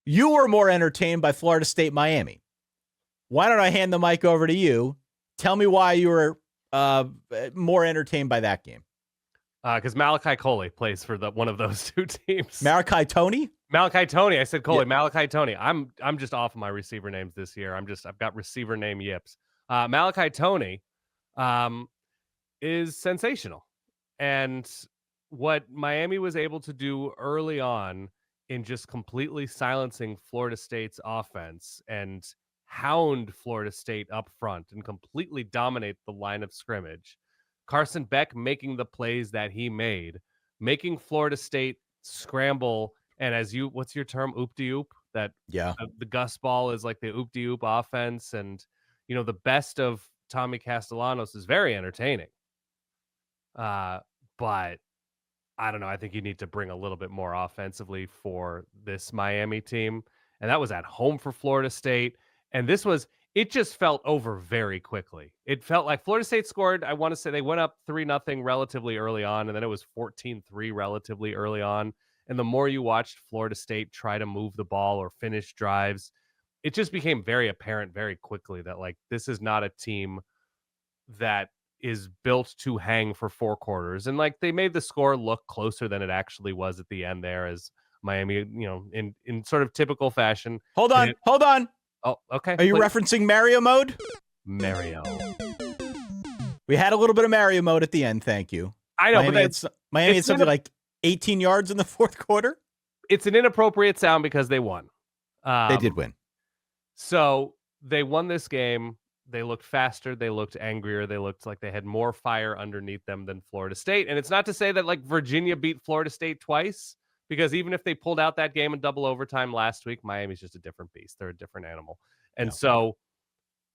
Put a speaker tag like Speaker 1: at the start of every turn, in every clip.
Speaker 1: You were more entertained by Florida State, Miami. Why don't I hand the mic over to you? Tell me why you were more entertained by that game.
Speaker 2: Because Malachi Toney plays for one of those two teams.
Speaker 1: Malachi Toney?
Speaker 2: Malachi Toney. I said Coley.
Speaker 1: Yeah.
Speaker 2: Malachi Toney. I'm just off of my receiver names this year. I've got receiver name yips. Malachi Toney is sensational. And what Miami was able to do early on in just completely silencing Florida State's offense and hound Florida State up front and completely dominate the line of scrimmage. Carson Beck making the plays that he made, making Florida State scramble. And what's your term? Oop-de-oop? That the Gus ball is like the oop-de-oop offense. And, the best of Tommy Castellanos is very entertaining. But I don't know. I think you need to bring a little bit more offensively for this Miami team. And that was at home for Florida State. And it just felt over very quickly. It felt like Florida State scored. I want to say they went up 3-0 relatively early on. And then it was 14-3 relatively early on. And the more you watched Florida State try to move the ball or finish drives, it just became very apparent very quickly that this is not a team that is built to hang for 4 quarters. And they made the score look closer than it actually was at the end there as Miami, in sort of typical fashion.
Speaker 1: Hold on.
Speaker 2: Oh, okay.
Speaker 1: Are you referencing Mario mode?
Speaker 2: Mario.
Speaker 1: We had a little bit of Mario mode at the end. Thank you.
Speaker 2: I know,
Speaker 1: Miami had something like 18 yards in the fourth quarter.
Speaker 2: It's an inappropriate sound because they won.
Speaker 1: They did win.
Speaker 2: So they won this game. They looked faster. They looked angrier. They looked like they had more fire underneath them than Florida State. And it's not to say that Virginia beat Florida State twice, because even if they pulled out that game in double overtime last week, Miami's just a different beast. They're a different animal. And so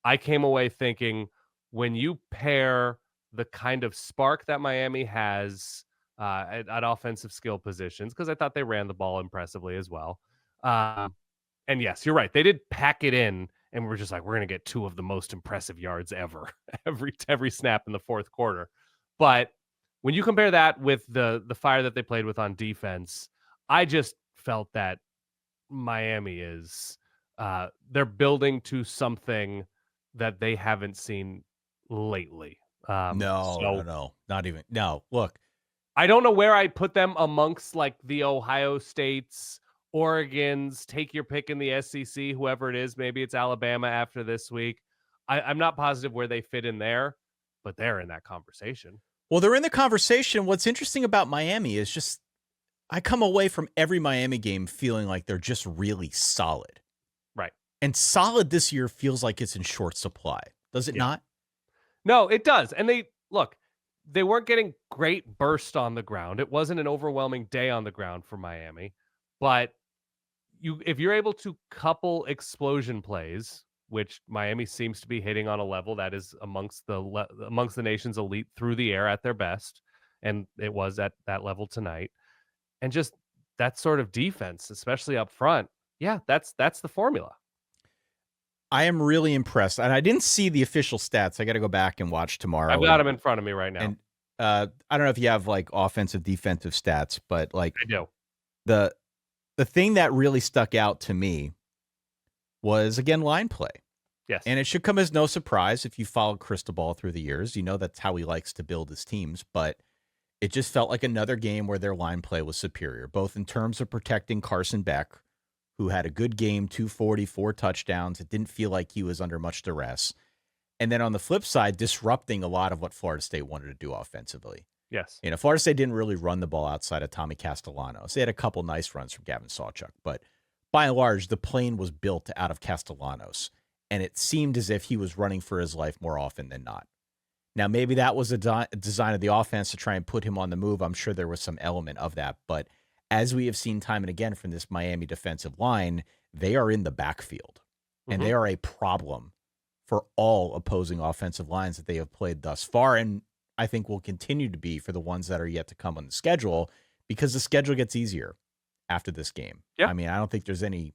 Speaker 2: I came away thinking, when you pair the kind of spark that Miami has at offensive skill positions, because I thought they ran the ball impressively as well. And yes, you're right. They did pack it in. And we're just we're going to get 2 of the most impressive yards ever, every snap in the fourth quarter. But when you compare that with the fire that they played with on defense, I just felt that Miami is they're building to something that they haven't seen lately.
Speaker 1: No, not even. No, look,
Speaker 2: I don't know where I'd put them amongst the Ohio States, Oregon's, take your pick in the SEC, whoever it is. Maybe it's Alabama after this week. I'm not positive where they fit in there, but they're in that conversation.
Speaker 1: Well, they're in the conversation. What's interesting about Miami is just I come away from every Miami game feeling like they're just really solid.
Speaker 2: Right.
Speaker 1: And solid this year feels like it's in short supply. Does it not?
Speaker 2: No, it does. And they weren't getting great burst on the ground. It wasn't an overwhelming day on the ground for Miami. But if you're able to couple explosion plays, which Miami seems to be hitting on a level that is amongst the nation's elite through the air at their best, and it was at that level tonight, and just that sort of defense, especially up front, that's the formula.
Speaker 1: I am really impressed, and I didn't see the official stats. I got to go back and watch tomorrow.
Speaker 2: I've got them in front of me right now.
Speaker 1: And I don't know if you have offensive, defensive stats, but
Speaker 2: I do.
Speaker 1: The thing that really stuck out to me was, again, line play.
Speaker 2: Yes.
Speaker 1: And it should come as no surprise if you followed Cristobal through the years. You know that's how he likes to build his teams. But it just felt like another game where their line play was superior, both in terms of protecting Carson Beck, who had a good game, 240, 4 touchdowns. It didn't feel like he was under much duress. And then on the flip side, disrupting a lot of what Florida State wanted to do offensively.
Speaker 2: Yes.
Speaker 1: Florida State didn't really run the ball outside of Tommy Castellanos. They had a couple nice runs from Gavin Sawchuk, but by and large, the plane was built out of Castellanos, and it seemed as if he was running for his life more often than not. Now, maybe that was a design of the offense to try and put him on the move. I'm sure there was some element of that, but as we have seen time and again from this Miami defensive line, they are in the backfield, and they are a problem for all opposing offensive lines that they have played thus far, and I think will continue to be for the ones that are yet to come on the schedule, because the schedule gets easier after this game.
Speaker 2: Yeah.
Speaker 1: I mean, I don't think there's any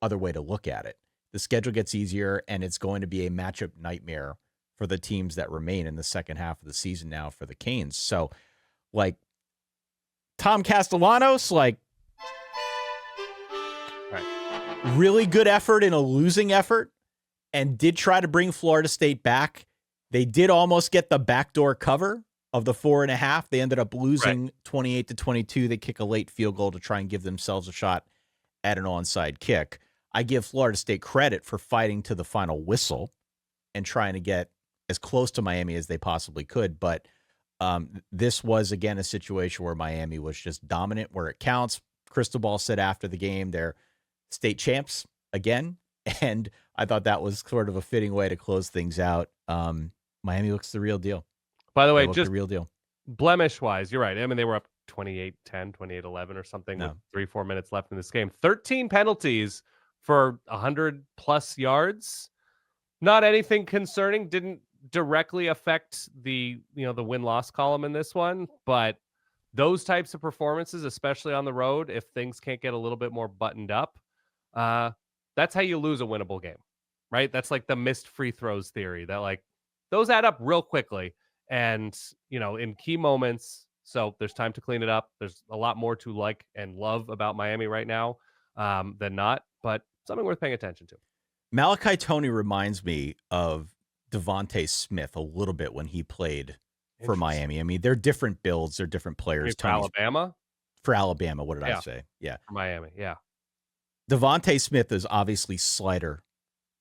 Speaker 1: other way to look at it. The schedule gets easier, and it's going to be a matchup nightmare for the teams that remain in the second half of the season now for the Canes. So, Tom Castellanos,
Speaker 2: right.
Speaker 1: really good effort in a losing effort and did try to bring Florida State back. They did almost get the backdoor cover of the 4.5. They ended up losing 28-22. They kick a late field goal to try and give themselves a shot at an onside kick. I give Florida State credit for fighting to the final whistle and trying to get as close to Miami as they possibly could. But this was, again, a situation where Miami was just dominant where it counts. Cristobal said after the game they're state champs again. And I thought that was sort of a fitting way to close things out. Miami looks the real deal.
Speaker 2: By the way,
Speaker 1: just
Speaker 2: just
Speaker 1: the real deal.
Speaker 2: Blemish-wise, you're right. I mean, they were up 28-10, 28-11 or something with 3-4 minutes left in this game. 13 penalties for 100-plus yards. Not anything concerning. Didn't directly affect the win-loss column in this one, but those types of performances, especially on the road, if things can't get a little bit more buttoned up, that's how you lose a winnable game, right? That's like the missed free throws theory that like those add up real quickly and, in key moments. So there's time to clean it up. There's a lot more to like and love about Miami right now than not, but something worth paying attention to.
Speaker 1: Malachi Toney reminds me of Devontae Smith a little bit when he played for Miami. I mean, they're different builds. They're different players.
Speaker 2: For Alabama?
Speaker 1: For Alabama. What did I say? Yeah.
Speaker 2: For Miami. Yeah.
Speaker 1: Devontae Smith is obviously slighter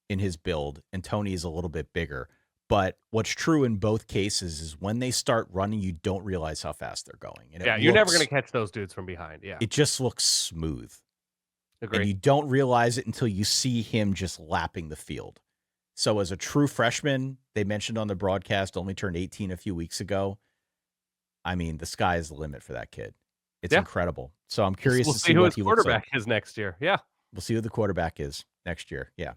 Speaker 1: in his build, and Toney is a little bit bigger. But what's true in both cases is when they start running, you don't realize how fast they're going. And
Speaker 2: you're never going to catch those dudes from behind. Yeah.
Speaker 1: It just looks smooth.
Speaker 2: Agreed.
Speaker 1: And you don't realize it until you see him just lapping the field. So as a true freshman, they mentioned on the broadcast, only turned 18 a few weeks ago. I mean, the sky is the limit for that kid. It's incredible. So I'm curious to see
Speaker 2: who
Speaker 1: what
Speaker 2: his
Speaker 1: he looks like.
Speaker 2: quarterback is next year. Yeah.
Speaker 1: We'll see who the quarterback is next year. Yeah.